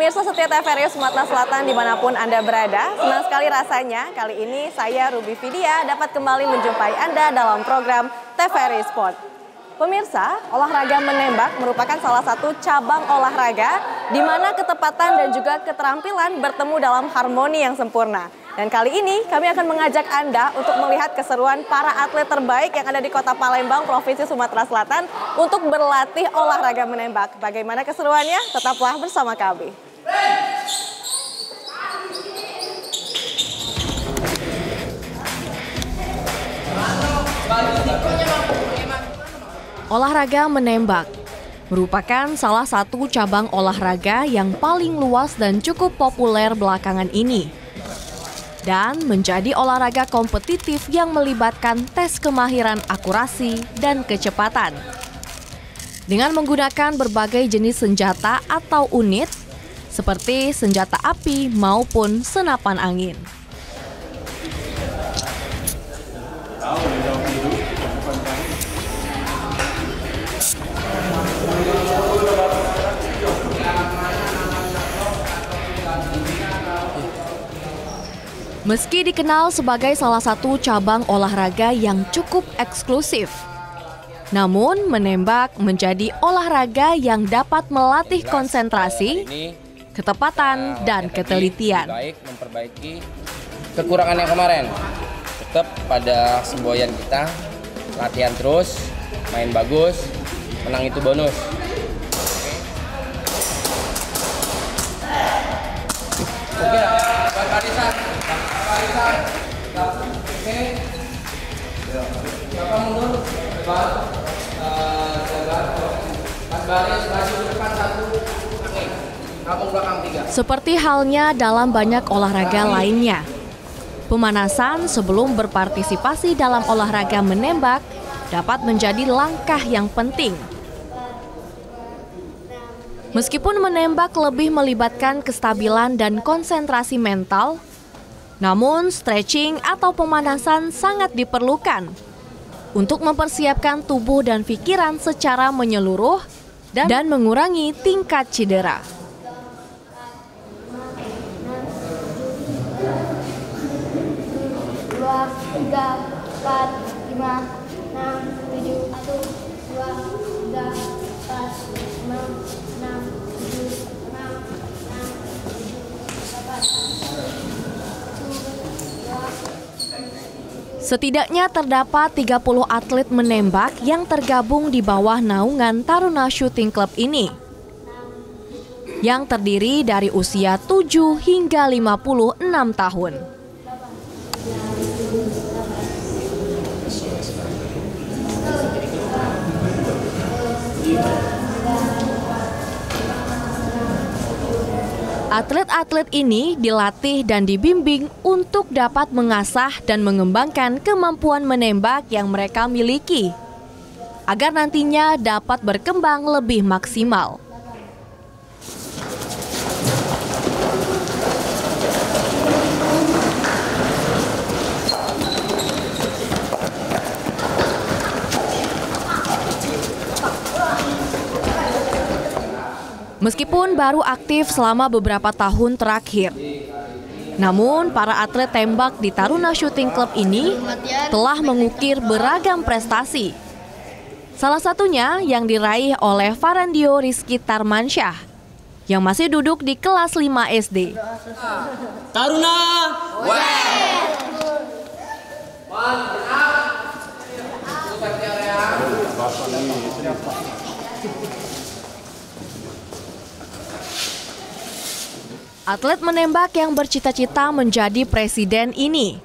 Pemirsa setia TVRI Sumatera Selatan dimanapun Anda berada, senang sekali rasanya kali ini saya Ruby Vidya dapat kembali menjumpai Anda dalam program TVRI Sport. Pemirsa, olahraga menembak merupakan salah satu cabang olahraga di mana ketepatan dan juga keterampilan bertemu dalam harmoni yang sempurna. Dan kali ini kami akan mengajak Anda untuk melihat keseruan para atlet terbaik yang ada di Kota Palembang, Provinsi Sumatera Selatan untuk berlatih olahraga menembak. Bagaimana keseruannya? Tetaplah bersama kami. Olahraga menembak merupakan salah satu cabang olahraga yang paling luas dan cukup populer belakangan ini. Dan menjadi olahraga kompetitif yang melibatkan tes kemahiran akurasi dan kecepatan. Dengan menggunakan berbagai jenis senjata atau unit, seperti senjata api maupun senapan angin. Meski dikenal sebagai salah satu cabang olahraga yang cukup eksklusif, namun menembak menjadi olahraga yang dapat melatih konsentrasi, ketepatan, dan ketelitian. Baik memperbaiki kekurangan yang kemarin. Tetap pada semboyan kita, latihan terus, main bagus, menang itu bonus. Oke, barisan. Oke. Siapa mundur? Baris maju ke depan 1. Kampung belakang 3. Seperti halnya dalam banyak olahraga lainnya, pemanasan sebelum berpartisipasi dalam olahraga menembak dapat menjadi langkah yang penting. Meskipun menembak lebih melibatkan kestabilan dan konsentrasi mental, namun stretching atau pemanasan sangat diperlukan untuk mempersiapkan tubuh dan pikiran secara menyeluruh dan mengurangi tingkat cedera. Setidaknya terdapat 30 atlet menembak yang tergabung di bawah naungan Taruna Shooting Club ini, yang terdiri dari usia 7 hingga 56 tahun. Atlet-atlet ini dilatih dan dibimbing untuk dapat mengasah dan mengembangkan kemampuan menembak yang mereka miliki, agar nantinya dapat berkembang lebih maksimal. Meskipun baru aktif selama beberapa tahun terakhir, namun para atlet tembak di Taruna Shooting Club ini telah mengukir beragam prestasi. Salah satunya yang diraih oleh Farandio Rizky Tarmansyah yang masih duduk di kelas 5 SD. Taruna! Atlet menembak yang bercita-cita menjadi presiden ini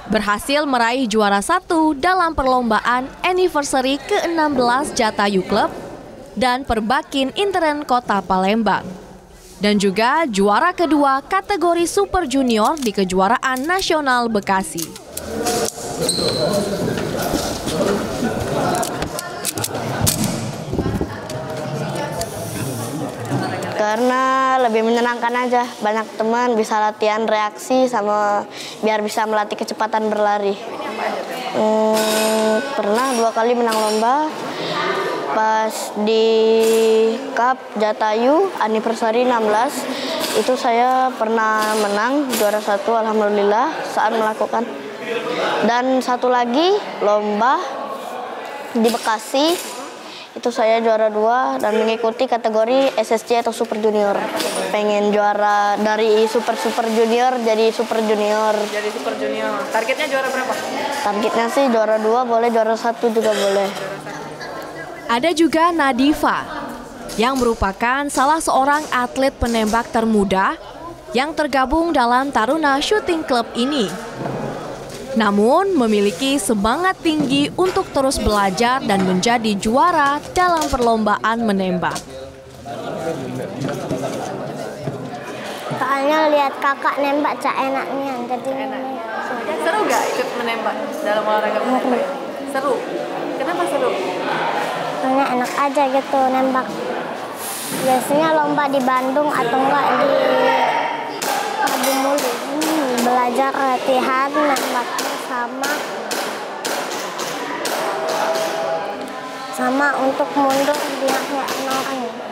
berhasil meraih juara 1 dalam perlombaan anniversary ke-16 Jatayu Club dan Perbakin Intern Kota Palembang. Dan juga juara kedua kategori Super Junior di Kejuaraan Nasional Bekasi. Karena lebih menyenangkan aja, banyak teman, bisa latihan reaksi sama biar bisa melatih kecepatan berlari. Pernah 2 kali menang lomba, pas di Cup Jatayu anniversary 16 Itu saya pernah menang juara 1 alhamdulillah saat melakukan. Dan satu lagi lomba di Bekasi, itu saya juara 2 dan mengikuti kategori SSJ atau Super Junior. Pengen juara dari Super Junior jadi Super Junior. Jadi Super Junior. Targetnya juara berapa? Targetnya sih juara 2 boleh, juara 1 juga boleh. Ada juga Nadifa, yang merupakan salah seorang atlet penembak termuda yang tergabung dalam Taruna Shooting Club ini. Namun memiliki semangat tinggi untuk terus belajar dan menjadi juara dalam perlombaan menembak. Soalnya lihat kakak nembak cak enaknya, jadi Seru gak ikut menembak dalam olahraga menembak ini? Seru. Kenapa seru? soalnya enak aja gitu nembak. Biasanya lomba di Bandung atau enggak di Mulu. Belajar latihan nembaknya sama untuk mundur biar orang.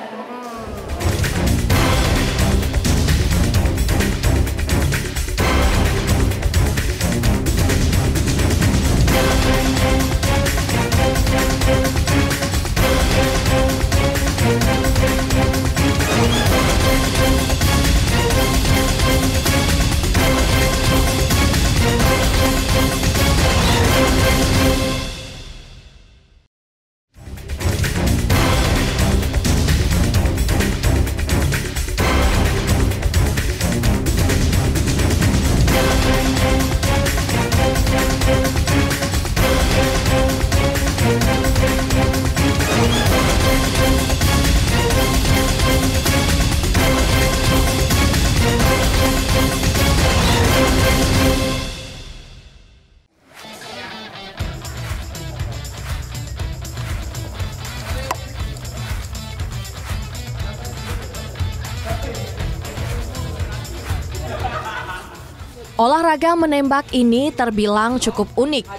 Olahraga menembak ini terbilang cukup unik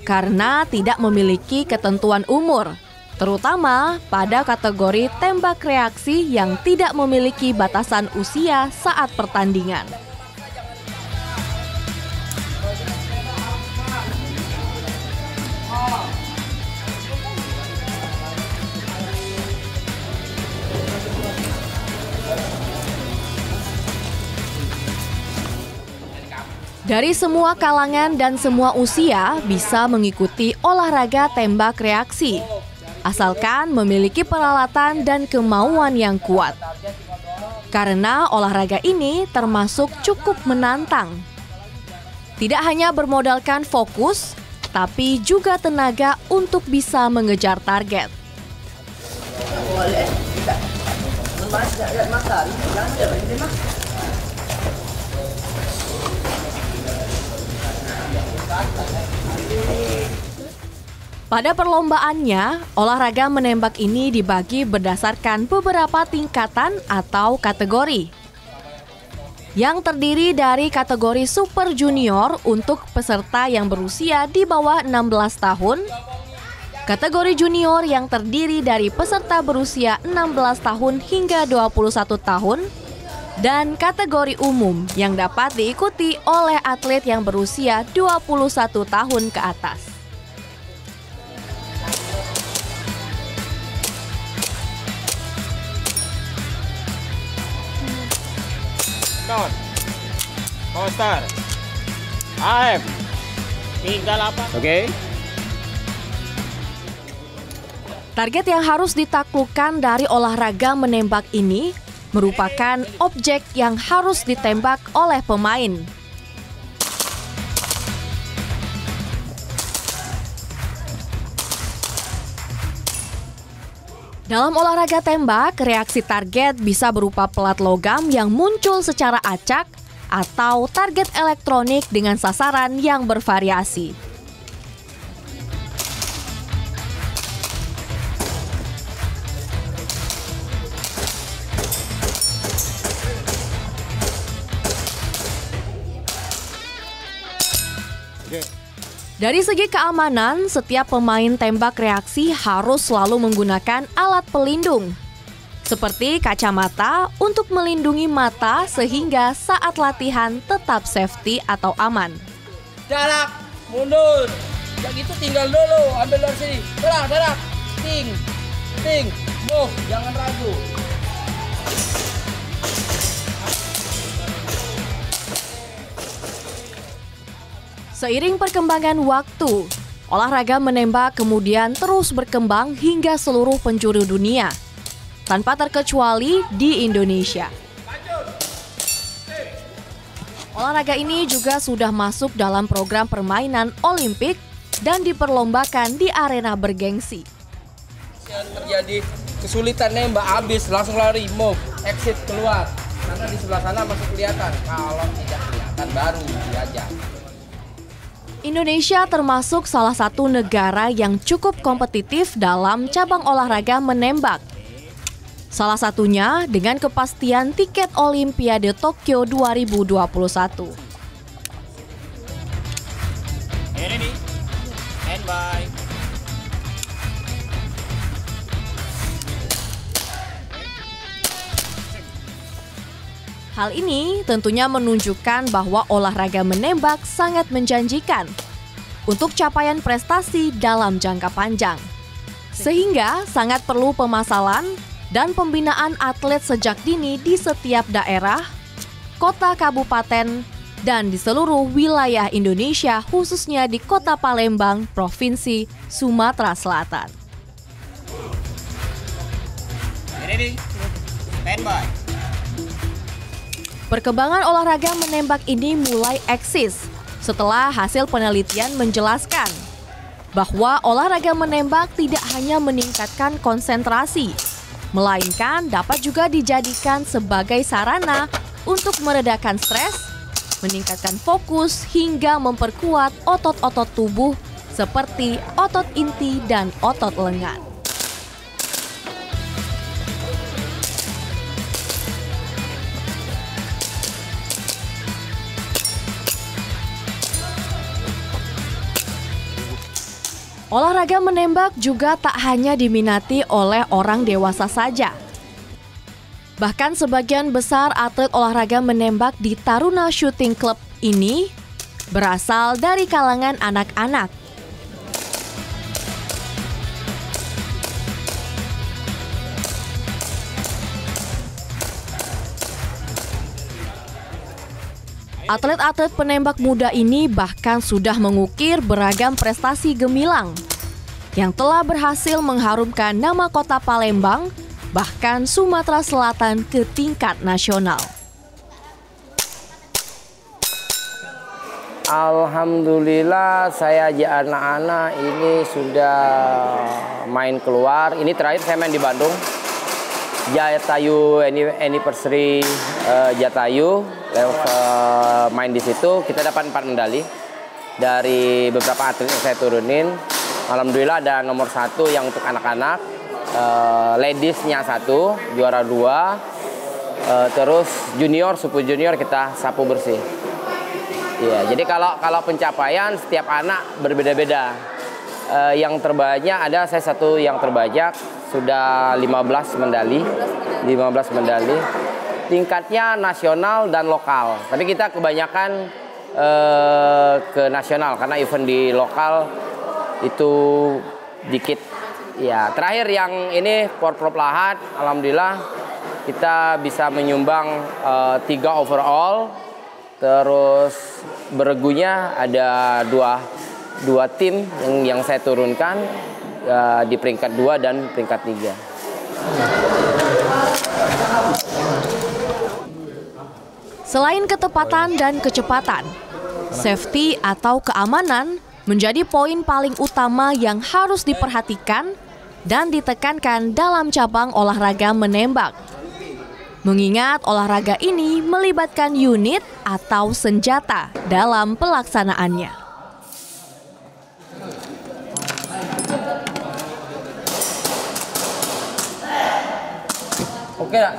karena tidak memiliki ketentuan umur, terutama pada kategori tembak reaksi yang tidak memiliki batasan usia saat pertandingan. Dari semua kalangan dan semua usia bisa mengikuti olahraga tembak reaksi, asalkan memiliki peralatan dan kemauan yang kuat. Karena olahraga ini termasuk cukup menantang. Tidak hanya bermodalkan fokus, tapi juga tenaga untuk bisa mengejar target. Pada perlombaannya, olahraga menembak ini dibagi berdasarkan beberapa tingkatan atau kategori. Yang terdiri dari kategori Super Junior untuk peserta yang berusia di bawah 16 tahun, kategori Junior yang terdiri dari peserta berusia 16 tahun hingga 21 tahun, dan kategori umum yang dapat diikuti oleh atlet yang berusia 21 tahun ke atas. Count. Poster. AM. 38. Oke. Target yang harus ditaklukkan dari olahraga menembak ini merupakan objek yang harus ditembak oleh pemain. Dalam olahraga tembak, reaksi target bisa berupa pelat logam yang muncul secara acak atau target elektronik dengan sasaran yang bervariasi. Dari segi keamanan, setiap pemain tembak reaksi harus selalu menggunakan alat pelindung. seperti kacamata untuk melindungi mata sehingga saat latihan tetap safety atau aman. Jarak, mundur. Ya gitu tinggal dulu, ambil dari sini. Jarak, ting, move, jangan ragu. Seiring perkembangan waktu, olahraga menembak kemudian terus berkembang hingga seluruh penjuru dunia, tanpa terkecuali di Indonesia. Olahraga ini juga sudah masuk dalam program permainan Olimpik dan diperlombakan di arena bergengsi. Yang terjadi kesulitan nembak habis, langsung lari, move, exit, keluar. Karena di sebelah sana masih kelihatan, kalau tidak kelihatan baru diajak. Indonesia termasuk salah satu negara yang cukup kompetitif dalam cabang olahraga menembak. Salah satunya dengan kepastian tiket Olimpiade Tokyo 2021. Ready? Stand by. Hal ini tentunya menunjukkan bahwa olahraga menembak sangat menjanjikan untuk capaian prestasi dalam jangka panjang. Sehingga sangat perlu pemasalan dan pembinaan atlet sejak dini di setiap daerah, kota kabupaten, dan di seluruh wilayah Indonesia, khususnya di Kota Palembang, Provinsi Sumatera Selatan. Ready? Stand by. Perkembangan olahraga menembak ini mulai eksis setelah hasil penelitian menjelaskan bahwa olahraga menembak tidak hanya meningkatkan konsentrasi, melainkan dapat juga dijadikan sebagai sarana untuk meredakan stres, meningkatkan fokus, hingga memperkuat otot-otot tubuh seperti otot inti dan otot lengan. Olahraga menembak juga tak hanya diminati oleh orang dewasa saja. Bahkan sebagian besar atlet olahraga menembak di Taruna Shooting Club ini berasal dari kalangan anak-anak. Atlet-atlet penembak muda ini bahkan sudah mengukir beragam prestasi gemilang yang telah berhasil mengharumkan nama kota Palembang, bahkan Sumatera Selatan ke tingkat nasional. Alhamdulillah saya ajak anak-anak ini sudah main keluar. Ini terakhir saya main di Bandung. Jatayu anniversary Jatayu, main di situ kita dapat 4 medali dari beberapa atlet yang saya turunin. Alhamdulillah ada nomor 1 yang untuk anak-anak, ladiesnya 1, juara 2, terus junior, super junior kita sapu bersih. Ya, jadi kalau pencapaian setiap anak berbeda-beda. Yang terbanyak ada saya 1 yang terbanyak sudah 15 medali. Tingkatnya nasional dan lokal. Tapi kita kebanyakan ke nasional karena event di lokal itu dikit. Ya, terakhir yang ini Porprov Lahat, alhamdulillah kita bisa menyumbang 3 overall. Terus beregunya ada dua tim yang saya turunkan di peringkat 2 dan peringkat 3. Selain ketepatan dan kecepatan, safety atau keamanan menjadi poin paling utama yang harus diperhatikan dan ditekankan dalam cabang olahraga menembak. Mengingat olahraga ini melibatkan unit atau senjata dalam pelaksanaannya. Oke, Kak.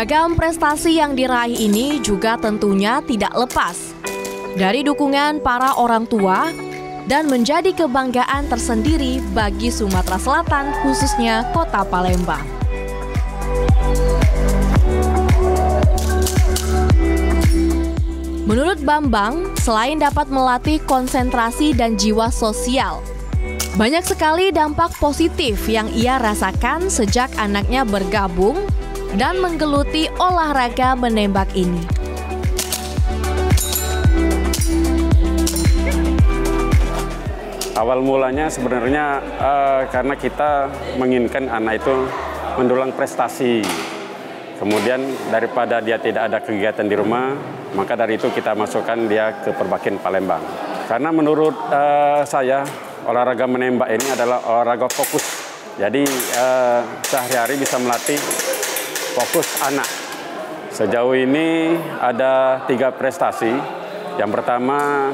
Beragam prestasi yang diraih ini juga tentunya tidak lepas dari dukungan para orang tua dan menjadi kebanggaan tersendiri bagi Sumatera Selatan, khususnya Kota Palembang. Menurut Bambang, selain dapat melatih konsentrasi dan jiwa sosial, banyak sekali dampak positif yang ia rasakan sejak anaknya bergabung dan menggeluti olahraga menembak ini. Awal mulanya sebenarnya karena kita menginginkan anak itu mendulang prestasi. Kemudian daripada dia tidak ada kegiatan di rumah, maka dari itu kita masukkan dia ke Perbakin Palembang. Karena menurut saya, olahraga menembak ini adalah olahraga fokus. Jadi sehari-hari bisa melatih fokus anak. Sejauh ini ada 3 prestasi. Yang pertama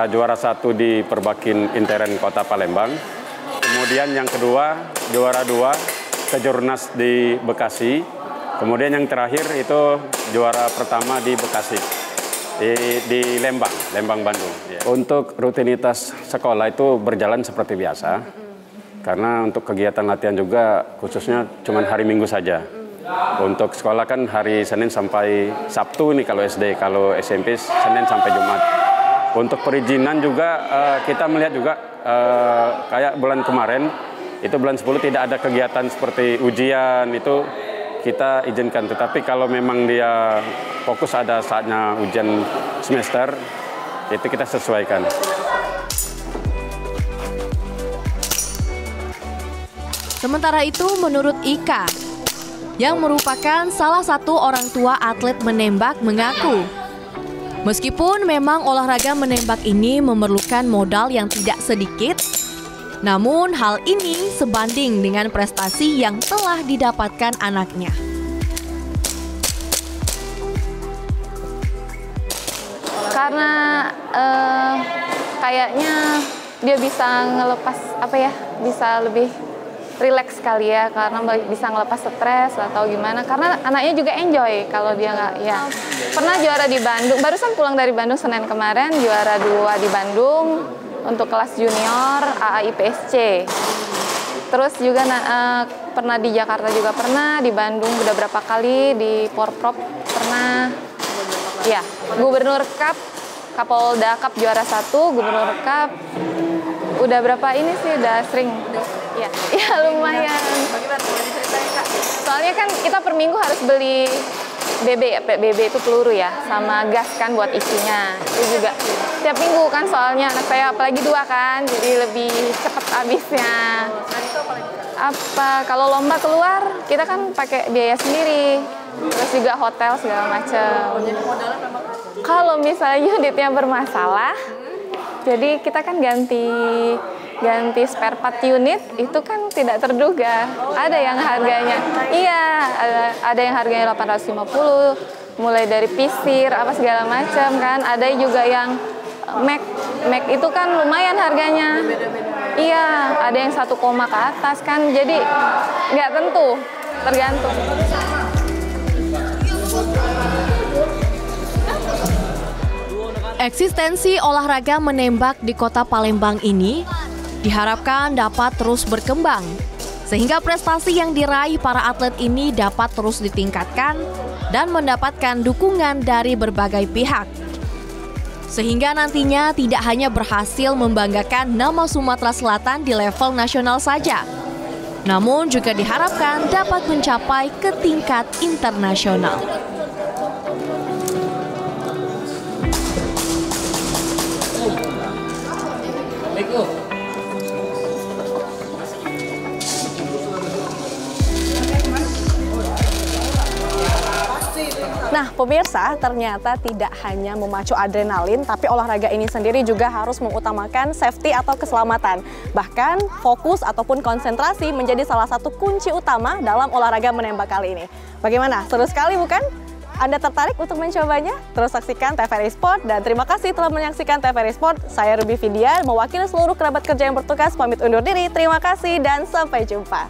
juara 1 di Perbakin Interen Kota Palembang. Kemudian yang kedua juara 2 Kejurnas di Bekasi. Kemudian yang terakhir itu juara pertama di Bekasi. Di Lembang, Bandung. Untuk rutinitas sekolah itu berjalan seperti biasa. Karena untuk kegiatan latihan juga khususnya cuma hari Minggu saja. Untuk sekolah kan hari Senin sampai Sabtu nih kalau SD, kalau SMP Senin sampai Jumat. Untuk perizinan juga kita melihat juga kayak bulan kemarin, itu bulan 10 tidak ada kegiatan seperti ujian, itu kita izinkan. Tetapi kalau memang dia fokus ada saatnya ujian semester, itu kita sesuaikan. Sementara itu menurut Ika, yang merupakan salah satu orang tua atlet menembak mengaku, meskipun memang olahraga menembak ini memerlukan modal yang tidak sedikit, namun hal ini sebanding dengan prestasi yang telah didapatkan anaknya. Karena kayaknya dia bisa ngelepas bisa lebih rileks kali ya, karena bisa ngelepas stres atau gimana, karena anaknya juga enjoy kalau dia nggak ya. Pernah juara di Bandung, barusan pulang dari Bandung Senin kemarin, juara 2 di Bandung untuk kelas junior AAIPSC. Terus juga pernah di Jakarta juga pernah, di Bandung udah berapa kali, di Porprov pernah. Ya, Gubernur Cup, Kapolda Cup juara 1, Gubernur Cup. Udah berapa ini sih, udah sering. Ya lumayan. Soalnya kan kita per minggu harus beli BB itu peluru ya, sama gas kan buat isinya. Itu juga tiap minggu kan, soalnya anak saya apalagi 2 kan, jadi lebih cepat habisnya. Kalau lomba keluar, kita kan pakai biaya sendiri. Terus juga hotel segala macam. Kalau misalnya unitnya bermasalah, jadi kita kan ganti spare part unit, itu kan tidak terduga. Ada yang harganya, ada yang harganya 850, mulai dari pisir apa segala macam kan. Ada juga yang Mac itu kan lumayan harganya. Iya, ada yang 1 koma ke atas kan. Jadi nggak tentu, tergantung. Eksistensi olahraga menembak di Kota Palembang ini diharapkan dapat terus berkembang, sehingga prestasi yang diraih para atlet ini dapat terus ditingkatkan dan mendapatkan dukungan dari berbagai pihak. Sehingga nantinya tidak hanya berhasil membanggakan nama Sumatera Selatan di level nasional saja, namun juga diharapkan dapat mencapai ke tingkat internasional. Nah, pemirsa, ternyata tidak hanya memacu adrenalin, tapi olahraga ini sendiri juga harus mengutamakan safety atau keselamatan. Bahkan, fokus ataupun konsentrasi menjadi salah satu kunci utama dalam olahraga menembak kali ini. Bagaimana? Seru sekali bukan? Anda tertarik untuk mencobanya? Terus saksikan TVRI Sport, dan terima kasih telah menyaksikan TVRI Sport. Saya Ruby Vidya, mewakili seluruh kerabat kerja yang bertugas, pamit undur diri. Terima kasih dan sampai jumpa.